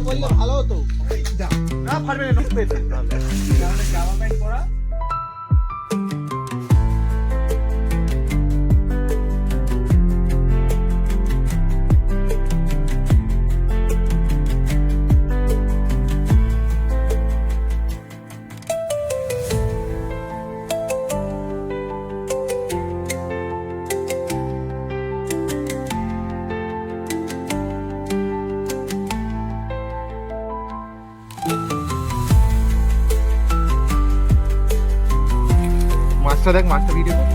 করলে ভালো হতো। না পারবে না, ঢুকবে জামা প্যান্ট পরা। মাছটা দেখ, মাছটা ভিডিও কর।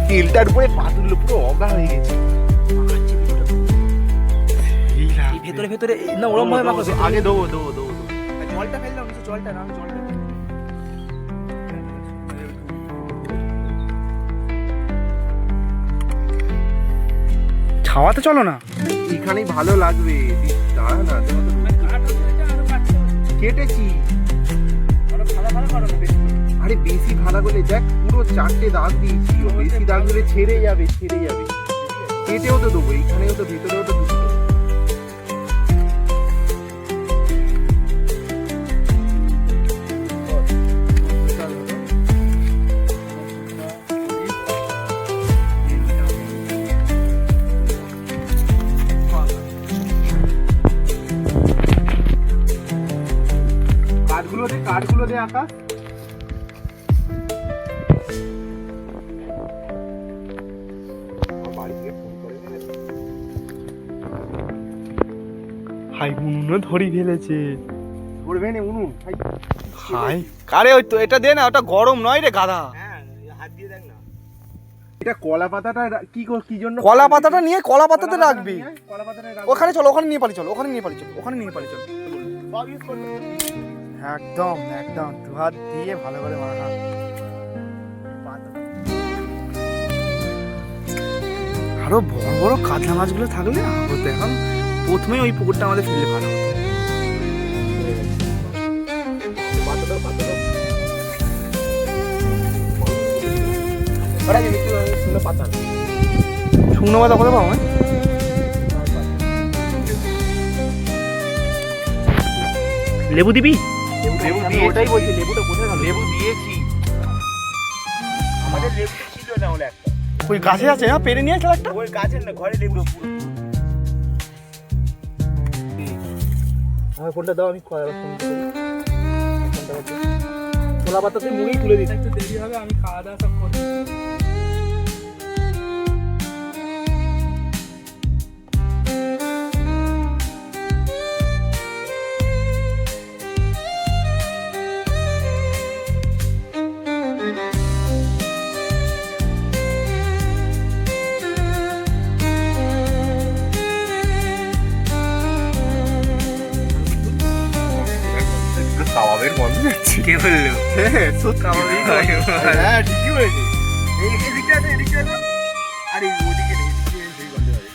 তেলটার উপরে পাতুগুলো পুরো অগা হয়ে গেছে। এই ভেতরে ভেতরে না ওরম ভাবে মাখো। আগে দেবো। জলটা ফেললাম, নিচে জলটা না, জলটা ছাওয়াতে চলো না, এখানেই ভালো লাগবে। দাঁড়া না, কেটেছি। আরে বেশি ভালো করে দেখ, পুরো 4টে দাগ দিয়েছি। বেশি দাগ দিলে ছেড়ে যাবে। কেটেও তো দেবো, এইখানেও তো, ভেতরেও তো ঢুকতো। কাঠগুলো দে আকাশ। হাই উনুনও ধরি ফেলেছে। ধরবে না উনুন হাই কারে, ওই তো এটা দে না, ওটা গরম নয় রে গাধা। হাত দিয়ে দেখ না। এটা কলা পাতাটা কি জন্য? কলা পাতাটা নিয়ে কলা পাতাতে রাখবি। কলা পাতাটা ওখানে চলো, ওখানে নিয়ে পালি চলো, ওখানে নিয়ে পালি চলো। সব ইউজ করতে। একদম দু হাত দিয়ে ভালো করে মাখা। আরো বড় বড় কাতলা মাছগুলো থাকলে হতো। এখন প্রথমে ওই পুকুরটা আমাদের ফেললে ভালো হতো। শুকনো পাতা কোথায় পাবো? লেবু দিবি? লেবু দিয়ে, ওটাই বলছি। লেবুটা কোথায় গেল? লেবু দিয়েছি। আমাদের লেবু ছিল না, হলো একটা। ওই গাছে আছে, হ্যাঁ পেরে নিয়ে আসলে একটা। ওই গাছের না, ঘরে লেবু। আমার ফোনটা দাও, আমি কলা পাতাতে মুড়ি তুলে দিই। একটু দেরি হবে, আমি খাওয়া দাওয়া সব করি। কাবাবের গন্ধ যাচ্ছে। কে বললো? হ্যাঁ, সত্যি। হ্যাঁ ঠিকই হয়েছে। এদিকটা আছে। আরে ওদিকে নেই, এদিকে সেই গন্ধ হবে।